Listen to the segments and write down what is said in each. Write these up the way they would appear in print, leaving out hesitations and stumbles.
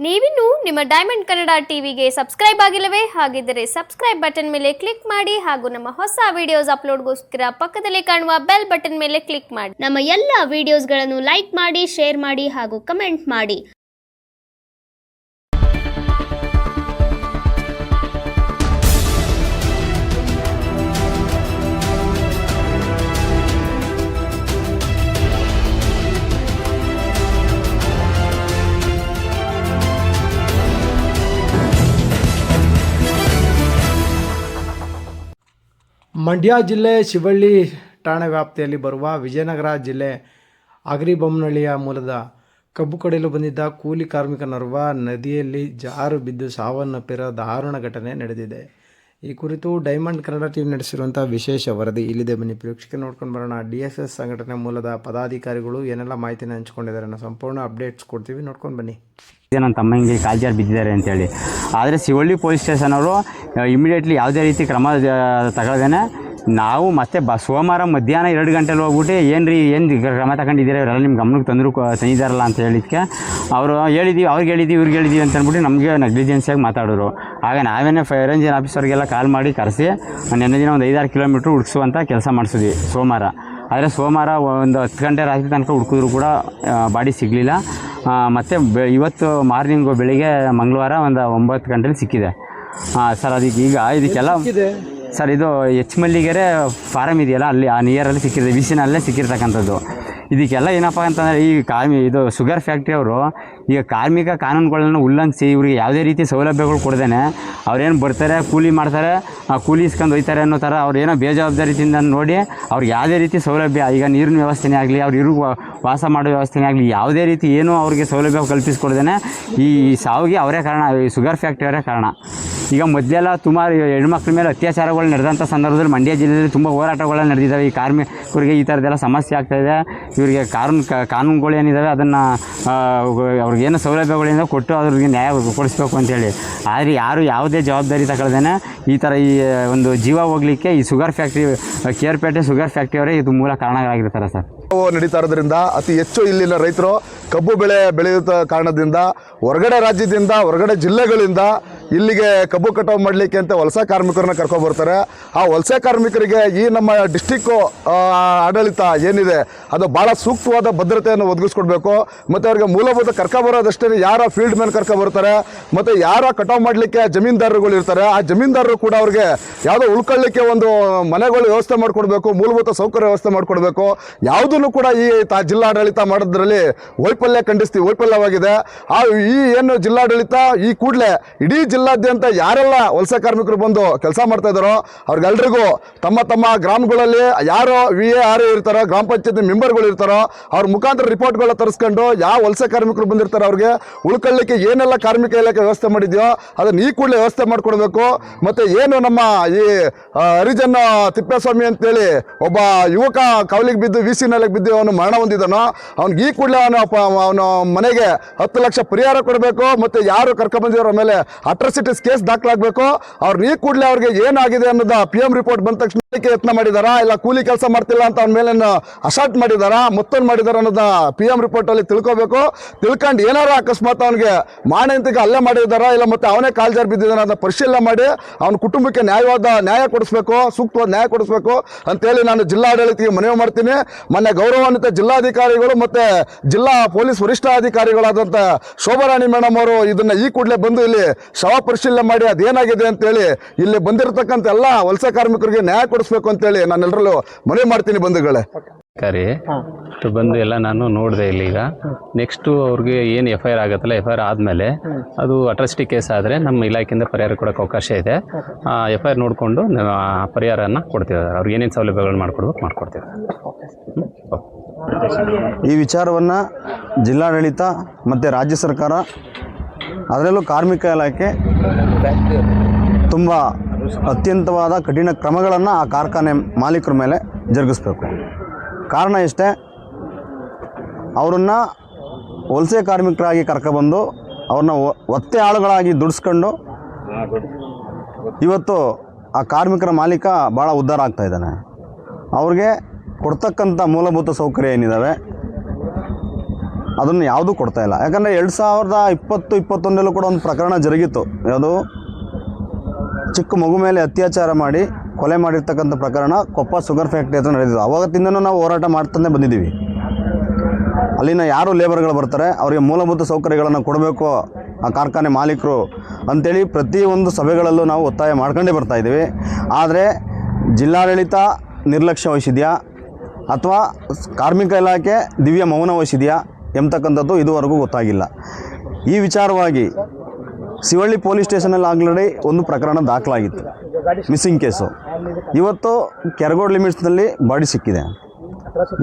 ನೀವಿನ್ನು ನಿಮ್ಮ ಡೈಮಂಡ್ ಕನ್ನಡ ಟಿವಿಗೆ ಸಬ್ಸ್ಕ್ರೈಬ್ ಆಗಿಲ್ಲವೇ? ಹಾಗಿದ್ದರೆ ಸಬ್ಸ್ಕ್ರೈಬ್ ಬಟನ್ ಮೇಲೆ ಕ್ಲಿಕ್ ಮಾಡಿ ಹಾಗೂ ನಮ್ಮ ಹೊಸ ವಿಡಿಯೋಸ್ ಅಪ್ಲೋಡ್ಗೋಸ್ಕರ ಪಕ್ಕದಲ್ಲಿ ಕಾಣುವ ಬೆಲ್ ಬಟನ್ ಮೇಲೆ ಕ್ಲಿಕ್ ಮಾಡಿ. ನಮ್ಮ ಎಲ್ಲ ವಿಡಿಯೋಸ್ಗಳನ್ನು ಲೈಕ್ ಮಾಡಿ, ಶೇರ್ ಮಾಡಿ ಹಾಗೂ ಕಮೆಂಟ್ ಮಾಡಿ. ಮಂಡ್ಯ ಜಿಲ್ಲೆ ಶಿವಳ್ಳಿ ಠಾಣಾ ವ್ಯಾಪ್ತಿಯಲ್ಲಿ ಬರುವ ವಿಜಯನಗರ ಜಿಲ್ಲೆ ಅಗರಿಬೊಮ್ಮನಹಳ್ಳಿಯ ಮೂಲದ ಕಬ್ಬು ಕಡಿಯಲು ಬಂದಿದ್ದ ಕೂಲಿ ಕಾರ್ಮಿಕನೋರ್ವ ನದಿಯಲ್ಲಿ ಜಾರು ಬಿದ್ದು ಸಾವನ್ನಪ್ಪಿರೋ ದಾರುಣ ಘಟನೆ ನಡೆದಿದೆ. ಈ ಕುರಿತು ಡೈಮಂಡ್ ಕನ್ನಡ ಟಿವಿ ನಡೆಸಿರುವಂಥ ವಿಶೇಷ ವರದಿ ಇಲ್ಲಿದೆ. ಬನ್ನಿ ಪ್ರೇಕ್ಷಕ ನೋಡ್ಕೊಂಡು ಬರೋಣ. DSS ಸಂಘಟನೆ ಮೂಲದ ಪದಾಧಿಕಾರಿಗಳು ಏನೆಲ್ಲ ಮಾಹಿತಿನ ಹಂಚ್ಕೊಂಡಿದ್ದಾರೆ ಅನ್ನೋ ಸಂಪೂರ್ಣ ಅಪ್ಡೇಟ್ಸ್ ಕೊಡ್ತೀವಿ, ನೋಡ್ಕೊಂಡು ಬನ್ನಿ. ನನ್ನ ತಮ್ಮಂಗೆ ಕಾಲ್ಜಾರ್ ಬಿದ್ದಿದ್ದಾರೆ ಅಂತೇಳಿ, ಆದರೆ ಶಿವಳ್ಳಿ ಪೊಲೀಸ್ ಸ್ಟೇಷನ್ ಅವರು ಇಮಿಡಿಯೇಟ್ಲಿ ಯಾವುದೇ ರೀತಿ ಕ್ರಮ ತಗೊಳ್ದೇನೆ ನಾವು ಮತ್ತೆ ಸೋಮವಾರ ಮಧ್ಯಾಹ್ನ 2 ಗಂಟೆಲಿ ಹೋಗ್ಬಿಟ್ಟು ಏನು ಕ್ರಮ ತಗೊಂಡಿದ್ದೀರಾ ಇವರೆಲ್ಲ ನಿಮ್ಮ ಗಮನಕ್ಕೆ ತಂದಿದ್ದಾರಲ್ಲ ಅಂತ ಹೇಳಿದ್ದಕ್ಕೆ ಅವರು ಹೇಳಿದ್ದೀವಿ, ಅವ್ರಿಗೆ ಹೇಳಿದ್ದೀವಿ ಅಂತ ಅಂದ್ಬಿಟ್ಟು ನಮಗೆ ನೆಗ್ಲಿಜೆನ್ಸಿಯಾಗಿ ಮಾತಾಡೋರು. ಆಗ ನಾವೇನೇ ಫೈರ್ ಇಂಜಿನ್ ಆಫೀಸರ್ಗೆಲ್ಲ ಕಾಲ್ ಮಾಡಿ ಕರೆಸಿ ನೆನ್ನೆ ದಿನ ಒಂದು 5-6 ಕಿಲೋಮೀಟ್ರ್ ಹುಡುಕಿಸುವಂಥ ಕೆಲಸ ಮಾಡಿಸಿದ್ವಿ ಸೋಮವಾರ. ಆದರೆ ಸೋಮವಾರ ಒಂದು 10 ಗಂಟೆ ರಾತ್ರಿ ತನಕ ಹುಡುಕಿದ್ರು ಕೂಡ ಬಾಡಿ ಸಿಗಲಿಲ್ಲ. ಮತ್ತು ಇವತ್ತು ಮಾರ್ನಿಂಗು ಬೆಳಿಗ್ಗೆ ಮಂಗಳವಾರ ಒಂದು 9 ಗಂಟೆಲಿ ಸಿಕ್ಕಿದೆ. ಸರ್ ಇದಕ್ಕೆಲ್ಲ ಸರ್ ಇದು ಎಚ್ ಮಲ್ಲಿಗೆರೆ ಫಾರಮ್ ಇದೆಯಲ್ಲ, ಅಲ್ಲಿ ಆ ನಿಯರಲ್ಲಿ ಸಿಕ್ಕಿದೆ, ವಿಸಿನಲ್ಲೇ ಸಿಕ್ಕಿರ್ತಕ್ಕಂಥದ್ದು. ಇದಕ್ಕೆಲ್ಲ ಏನಪ್ಪ ಅಂತಂದರೆ ಇದು ಶುಗರ್ ಫ್ಯಾಕ್ಟ್ರಿ ಅವರು ಈಗ ಕಾರ್ಮಿಕ ಕಾನೂನುಗಳನ್ನು ಉಲ್ಲಂಘಿಸಿ ಇವ್ರಿಗೆ ಯಾವುದೇ ರೀತಿ ಸೌಲಭ್ಯಗಳು ಕೊಡ್ದೇನೆ ಅವ್ರೇನು ಬರ್ತಾರೆ, ಕೂಲಿ ಮಾಡ್ತಾರೆ, ಕೂಲಿ ಇಸ್ಕೊಂಡು ಹೋಯ್ತಾರೆ ಅನ್ನೋ ಥರ ಅವ್ರು ಏನೋ ಬೇಜವಾಬ್ದಾರಿಯಿಂದ ನೋಡಿ ಅವ್ರಿಗೆ ಯಾವುದೇ ರೀತಿ ಸೌಲಭ್ಯ, ಈಗ ನೀರಿನ ವ್ಯವಸ್ಥೆನೇ ಆಗಲಿ, ಅವ್ರು ವಾಸ ಮಾಡೋ ವ್ಯವಸ್ಥೆನೇ ಆಗಲಿ, ಯಾವುದೇ ರೀತಿ ಏನೂ ಅವ್ರಿಗೆ ಸೌಲಭ್ಯ ಕಲ್ಪಿಸ್ಕೊಡ್ದೇನೆ ಈ ಸಾವಿಗೆ ಅವರೇ ಕಾರಣ, ಈ ಶುಗರ್ ಫ್ಯಾಕ್ಟ್ರಿ ಅವರೇ ಕಾರಣ. ಈಗ ಮೊದಲೆಲ್ಲ ಸುಮಾರು ಹೆಣ್ಮಕ್ಳ ಮೇಲೆ ಅತ್ಯಾಚಾರಗಳು ನಡೆದಂಥ ಸಂದರ್ಭದಲ್ಲಿ ಮಂಡ್ಯ ಜಿಲ್ಲೆಯಲ್ಲಿ ತುಂಬ ಹೋರಾಟಗಳು ನಡೆದಿದ್ದಾವೆ. ಈ ಕಾರ್ಮಿಕರಿಗೆ ಈ ಥರದ್ದೆಲ್ಲ ಸಮಸ್ಯೆ ಆಗ್ತಾಯಿದೆ. ಇವರಿಗೆ ಕಾನೂನುಗಳು ಏನಿದ್ದಾವೆ ಅದನ್ನು ಅವ್ರಿಗೇನು ಸೌಲಭ್ಯಗಳಿಂದ ಕೊಟ್ಟು ಅವ್ರಿಗೆ ನ್ಯಾಯ ಕೊಡಿಸ್ಬೇಕು ಅಂತೇಳಿ, ಆದರೆ ಯಾರು ಯಾವುದೇ ಜವಾಬ್ದಾರಿ ತಗೊಳ್ದೇನೆ ಈ ಥರ ಈ ಒಂದು ಜೀವ ಹೋಗಲಿಕ್ಕೆ ಈ ಶುಗರ್ ಫ್ಯಾಕ್ಟ್ರಿ, ಕೇರ್ಪೇಟೆ ಶುಗರ್ ಫ್ಯಾಕ್ಟ್ರಿಯವರೇ ಇದು ಮೂಲ ಕಾರಣಗಳಾಗಿರ್ತಾರೆ ಸರ್. ನಡೀತಾ ಇರೋದ್ರಿಂದ ಅತಿ ಹೆಚ್ಚು ಇಲ್ಲಿನ ರೈತರು ಕಬ್ಬು ಬೆಳೆ ಬೆಳೆಯುವ ಕಾರಣದಿಂದ ಹೊರಗಡೆ ರಾಜ್ಯದಿಂದ, ಹೊರಗಡೆ ಜಿಲ್ಲೆಗಳಿಂದ ಇಲ್ಲಿಗೆ ಕಬ್ಬು ಕಟಾವು ಮಾಡಲಿಕ್ಕೆ ಅಂತ ವಲಸೆ ಕಾರ್ಮಿಕರನ್ನ ಕರ್ಕೊಂಡ್ಬರ್ತಾರೆ. ಆ ವಲಸೆ ಕಾರ್ಮಿಕರಿಗೆ ಈ ನಮ್ಮ ಡಿಸ್ಟಿಕ್ಕು ಆಡಳಿತ ಏನಿದೆ ಅದು ಭಾಳ ಸೂಕ್ತವಾದ ಭದ್ರತೆಯನ್ನು ಒದಗಿಸ್ಕೊಡ್ಬೇಕು. ಮತ್ತು ಅವ್ರಿಗೆ ಮೂಲಭೂತ ಕರ್ಕೊಬರೋದಷ್ಟೇ, ಯಾರ ಫೀಲ್ಡ್ ಮ್ಯಾನ್ ಕರ್ಕೊಬರ್ತಾರೆ ಮತ್ತು ಯಾರ ಕಟಾವು ಮಾಡಲಿಕ್ಕೆ ಜಮೀನ್ದಾರರುಗಳು ಇರ್ತಾರೆ, ಆ ಜಮೀನ್ದಾರರು ಕೂಡ ಅವ್ರಿಗೆ ಯಾವುದೋ ಉಳ್ಕೊಳ್ಳಿಕ್ಕೆ ಒಂದು ಮನೆಗಳು ವ್ಯವಸ್ಥೆ ಮಾಡಿಕೊಡ್ಬೇಕು, ಮೂಲಭೂತ ಸೌಕರ್ಯ ವ್ಯವಸ್ಥೆ ಮಾಡಿಕೊಡ್ಬೇಕು. ಯಾವುದನ್ನು ಕೂಡ ಈ ಜಿಲ್ಲಾಡಳಿತ ಮಾಡೋದ್ರಲ್ಲಿ ವೈಫಲ್ಯವಾಗಿದೆ. ಈ ಏನು ಜಿಲ್ಲಾಡಳಿತ ಈ ಕೂಡಲೇ ಇಡೀ ಜಿಲ್ಲಾದ್ಯಂತ ಯಾರೆಲ್ಲ ವಲಸೆ ಕಾರ್ಮಿಕರು ಬಂದು ಕೆಲಸ ಮಾಡ್ತಾ ಇದ್ದಾರೋ ಅವ್ರಿಗೆಲ್ರಿಗೂ ತಮ್ಮ ಗ್ರಾಮಗಳಲ್ಲಿ ಯಾರೋ VAR ಇರ್ತಾರೋ, ಗ್ರಾಮ ಪಂಚಾಯತಿ ಮೆಂಬರ್ಗಳು ಇರ್ತಾರೋ, ಅವ್ರ ಮುಖಾಂತರ ರಿಪೋರ್ಟ್ಗಳನ್ನ ತರಿಸ್ಕೊಂಡು ಯಾವ ವಲಸೆ ಕಾರ್ಮಿಕರು ಬಂದಿರ್ತಾರೆ ಅವ್ರಿಗೆ ಉಳ್ಕೊಳ್ಳಿಕ್ಕೆ ಏನೆಲ್ಲ ಕಾರ್ಮಿಕ ಇಲಾಖೆ ವ್ಯವಸ್ಥೆ ಮಾಡಿದೆಯೋ ಅದನ್ನು ಈ ಕೂಡಲೇ ವ್ಯವಸ್ಥೆ ಮಾಡಿಕೊಡ್ಬೇಕು. ಮತ್ತು ಏನು ನಮ್ಮ ಈ ಹರಿಜನ್ ತಿಪ್ಪೇಸ್ವಾಮಿ ಅಂತೇಳಿ ಒಬ್ಬ ಯುವಕ ಕವಲಿಗೆ ಬಿದ್ದು VC ಬಿದ್ದು ಅವನು ಮರಣ ಹೊಂದಿದ್ದಾನೋ ಅವ್ನಿಗೆ ಈ ಕೂಡಲೇ ಅವನು ಮನೆಗೆ 10 ಲಕ್ಷ ಪರಿಹಾರ ಕೊಡಬೇಕು. ಮತ್ತು ಯಾರು ಕರ್ಕೊಂಡ್ಬಂದಿರೋ ಮೇಲೆ ಅಟ್ರಾಸಿಟೀಸ್ ಕೇಸ್ ದಾಖಲಾಗಬೇಕು. ಅವ್ರನ್ನ ಈ ಕೂಡಲೇ ಅವ್ರಿಗೆ ಏನಾಗಿದೆ ಅನ್ನೋದು PM ರಿಪೋರ್ಟ್ ಬಂದ ತಕ್ಷಣ ಯತ್ನ ಮಾಡಿದಾರಾ, ಇಲ್ಲ ಕೂಲಿ ಕೆಲಸ ಮಾಡ್ತಿಲ್ಲ ಅಂತ ಅವ್ನ ಮೇಲೆ ಅಸಾಲ್ಟ್ ಮಾಡಿದಾರಾ, ಮತ್ತೊಂದು ಮಾಡಿದಾರ ಅನ್ನೋದ PM ರಿಪೋರ್ಟಲ್ಲಿ ತಿಳ್ಕೊಬೇಕು. ತಿಳ್ಕೊಂಡು ಏನಾರು ಅಕಸ್ಮಾತ್ ಅವನಿಗೆ ಮಾನಂತಿಗೆ ಹಲ್ಲೆ ಮಾಡಿದಾರಾ, ಇಲ್ಲ ಮತ್ತೆ ಅವನೇ ಕಾಲ್ಜಾರ್ ಬಿದ್ದಿದ್ದಾನೆ ಅಂತ ಪರಿಶೀಲನೆ ಮಾಡಿ ಅವನ ಕುಟುಂಬಕ್ಕೆ ನ್ಯಾಯ ಕೊಡಿಸ್ಬೇಕು, ಸೂಕ್ತವಾದ ನ್ಯಾಯ ಕೊಡಿಸ್ಬೇಕು ಅಂತೇಳಿ ನಾನು ಜಿಲ್ಲಾಡಳಿತಕ್ಕೆ ಮನವಿ ಮಾಡ್ತೀನಿ. ಮೊನ್ನೆ ಗೌರವಾನ್ವಿತ ಜಿಲ್ಲಾಧಿಕಾರಿಗಳು ಮತ್ತು ಜಿಲ್ಲಾ ಪೊಲೀಸ್ ವರಿಷ್ಠಾಧಿಕಾರಿಗಳಾದಂಥ ಶೋಭಾರಾಣಿ ಮೇಡಮ್ ಅವರು ಇದನ್ನ ಈ ಕೂಡಲೇ ಬಂದು ಇಲ್ಲಿ ಶವ ಪರಿಶೀಲನೆ ಮಾಡಿ ಅದೇನಾಗಿದೆ ಅಂತೇಳಿ ಇಲ್ಲಿ ಬಂದಿರತಕ್ಕಂಥ ಎಲ್ಲ ವಲಸೆ ಕಾರ್ಮಿಕರಿಗೆ ನ್ಯಾಯ ಕೊಡಿಸ್ಬೇಕು ಅಂತೇಳಿ ನಾನೆಲ್ಲರಲ್ಲೂ ಮನವಿ ಮಾಡ್ತೀನಿ ಬಂಧುಗಳೇ. ಬಂದು ಎಲ್ಲ ನಾನು ನೋಡಿದೆ ಇಲ್ಲಿ. ಈಗ ನೆಕ್ಸ್ಟು ಅವ್ರಿಗೆ ಏನು FIR ಆಗುತ್ತಲ್ಲ, FIR ಆದಮೇಲೆ ಅದು ಅಟ್ರಾಸಿಟಿ ಕೇಸ್ ಆದರೆ ನಮ್ಮ ಇಲಾಖೆಯಿಂದ ಪರಿಹಾರ ಕೊಡೋಕ್ಕೆ ಅವಕಾಶ ಇದೆ. FIR ನೋಡಿಕೊಂಡು ಪರಿಹಾರನ ಕೊಡ್ತಿದ್ದಾರೆ. ಅವ್ರಿಗೆ ಏನೇನು ಸೌಲಭ್ಯಗಳನ್ನು ಮಾಡ್ಕೊಡ್ತೀವಿ. ಈ ವಿಚಾರವನ್ನು ಜಿಲ್ಲಾಡಳಿತ ಮತ್ತು ರಾಜ್ಯ ಸರ್ಕಾರ, ಅದರಲ್ಲೂ ಕಾರ್ಮಿಕ ಇಲಾಖೆ ತುಂಬ ಅತ್ಯಂತವಾದ ಕಠಿಣ ಕ್ರಮಗಳನ್ನು ಆ ಕಾರ್ಖಾನೆ ಮಾಲೀಕರ ಮೇಲೆ ಜರುಗಿಸ್ಬೇಕು. ಕಾರಣ ಇಷ್ಟೇ, ಅವರನ್ನು ವಲಸೆ ಕಾರ್ಮಿಕರಾಗಿ ಕರ್ಕೊಬಂದು ಅವ್ರನ್ನ ಒತ್ತೆ ಆಳುಗಳಾಗಿ ದುಡಿಸ್ಕೊಂಡು ಇವತ್ತು ಆ ಕಾರ್ಮಿಕರ ಮಾಲೀಕ ಭಾಳ ಉದ್ಧಾರ ಆಗ್ತಾಯಿದ್ದಾನೆ. ಅವ್ರಿಗೆ ಕೊಡ್ತಕ್ಕಂಥ ಮೂಲಭೂತ ಸೌಕರ್ಯ ಏನಿದ್ದಾವೆ ಅದನ್ನು ಯಾವುದೂ ಕೊಡ್ತಾ ಇಲ್ಲ. ಯಾಕಂದರೆ 2020-21 ಕೂಡ ಒಂದು ಪ್ರಕರಣ ಜರುಗಿತ್ತು. ಯಾವುದು, ಚಿಕ್ಕ ಮಗು ಮೇಲೆ ಅತ್ಯಾಚಾರ ಮಾಡಿ ಕೊಲೆ ಮಾಡಿರ್ತಕ್ಕಂಥ ಪ್ರಕರಣ ಕೊಪ್ಪ ಶುಗರ್ ಫ್ಯಾಕ್ಟ್ರಿ ಹತ್ರ ನಡೆದಿದ್ದು. ಆವತ್ತಿಂದನೂ ನಾವು ಹೋರಾಟ ಮಾಡ್ತಾನೆ ಬಂದಿದ್ದೀವಿ. ಅಲ್ಲಿನ ಯಾರು ಲೇಬರ್ಗಳು ಬರ್ತಾರೆ ಅವರಿಗೆ ಮೂಲಭೂತ ಸೌಕರ್ಯಗಳನ್ನು ಕೊಡಬೇಕು ಆ ಕಾರ್ಖಾನೆ ಮಾಲೀಕರು ಅಂಥೇಳಿ ಪ್ರತಿಯೊಂದು ಸಭೆಗಳಲ್ಲೂ ನಾವು ಒತ್ತಾಯ ಮಾಡ್ಕೊಂಡೇ ಬರ್ತಾಯಿದ್ದೀವಿ. ಆದರೆ ಜಿಲ್ಲಾಡಳಿತ ನಿರ್ಲಕ್ಷ್ಯ ವಹಿಸಿದೆಯಾ ಅಥವಾ ಕಾರ್ಮಿಕ ಇಲಾಖೆ ದಿವ್ಯ ಮೌನ ವಹಿಸಿದೆಯಾ ಎಂಬತಕ್ಕಂಥದ್ದು ಇದುವರೆಗೂ ಗೊತ್ತಾಗಿಲ್ಲ. ಈ ವಿಚಾರವಾಗಿ ಶಿವಳ್ಳಿ ಪೊಲೀಸ್ ಸ್ಟೇಷನಲ್ಲಿ ಆಲ್ರೆಡಿ ಒಂದು ಪ್ರಕರಣ ದಾಖಲಾಗಿತ್ತು, ಮಿಸ್ಸಿಂಗ್ ಕೇಸು. ಇವತ್ತು ಕೆರಗೋಡು ಲಿಮಿಟ್ಸ್ನಲ್ಲಿ ಬಾಡಿ ಸಿಕ್ಕಿದೆ.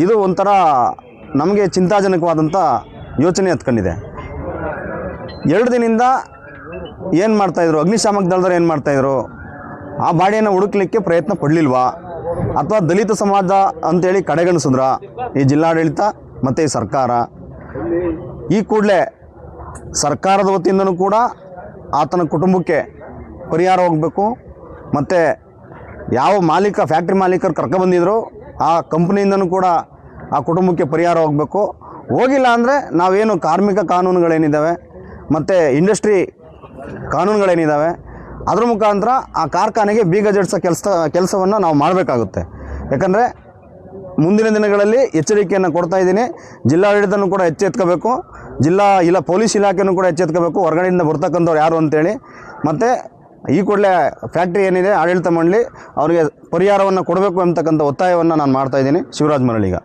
ಇದು ಒಂಥರ ನಮಗೆ ಚಿಂತಾಜನಕವಾದಂಥ ಯೋಚನೆ ಹತ್ಕೊಂಡಿದೆ. 2 ದಿನದಿಂದ ಏನು ಮಾಡ್ತಾಯಿದ್ರು, ಅಗ್ನಿಶಾಮಕ ದಳದವ್ರು ಏನು ಮಾಡ್ತಾಯಿದ್ರು, ಆ ಬಾಡಿಯನ್ನು ಹುಡುಕ್ಲಿಕ್ಕೆ ಪ್ರಯತ್ನ ಪಡಲಿಲ್ವಾ ಅಥವಾ ದಲಿತ ಸಮಾಜ ಅಂತೇಳಿ ಕಡೆಗಣಿಸಿದ್ರ ಈ ಜಿಲ್ಲಾಡಳಿತ ಮತ್ತು ಈ ಸರ್ಕಾರ? ಈ ಕೂಡಲೇ ಸರ್ಕಾರದ ವತಿಯಿಂದನೂ ಕೂಡ ಆತನ ಕುಟುಂಬಕ್ಕೆ ಪರಿಹಾರ ಹೋಗಬೇಕು. ಮತ್ತು ಯಾವ ಫ್ಯಾಕ್ಟ್ರಿ ಮಾಲೀಕರು ಕರ್ಕೊಬಂದಿದ್ರು ಆ ಕಂಪ್ನಿಯಿಂದನೂ ಕೂಡ ಆ ಕುಟುಂಬಕ್ಕೆ ಪರಿಹಾರ ಹೋಗಬೇಕು. ಹೋಗಿಲ್ಲ ಅಂದರೆ ನಾವೇನು ಕಾರ್ಮಿಕ ಕಾನೂನುಗಳೇನಿದ್ದಾವೆ ಮತ್ತು ಇಂಡಸ್ಟ್ರಿ ಕಾನೂನುಗಳೇನಿದ್ದಾವೆ ಅದ್ರ ಮುಖಾಂತರ ಆ ಕಾರ್ಖಾನೆಗೆ ಬೀಗ ಜಡಿಸೋ ಕೆಲಸವನ್ನು ನಾವು ಮಾಡಬೇಕಾಗುತ್ತೆ. ಯಾಕಂದರೆ ಮುಂದಿನ ದಿನಗಳಲ್ಲಿ ಎಚ್ಚರಿಕೆಯನ್ನು ಕೊಡ್ತಾ ಇದ್ದೀನಿ. ಜಿಲ್ಲಾಡಳಿತನೂ ಕೂಡ ಎಚ್ಚೆತ್ಕೋಬೇಕು, ಪೊಲೀಸ್ ಇಲಾಖೆನೂ ಕೂಡ ಎಚ್ಚೆತ್ಕೋಬೇಕು, ಹೊರಗಡೆಯಿಂದ ಬರ್ತಕ್ಕಂಥವ್ರು ಯಾರು ಅಂತೇಳಿ. ಮತ್ತು ಈ ಕೂಡಲೇ ಫ್ಯಾಕ್ಟ್ರಿ ಏನಿದೆ ಆಡಳಿತ ಮಂಡಳಿ ಅವರಿಗೆ ಪರಿಹಾರವನ್ನು ಕೊಡಬೇಕು ಅಂತಕ್ಕಂಥ ಒತ್ತಾಯವನ್ನು ನಾನು ಮಾಡ್ತಾಯಿದ್ದೀನಿ. ಶಿವರಾಜ್ ಮರಳಿಗ.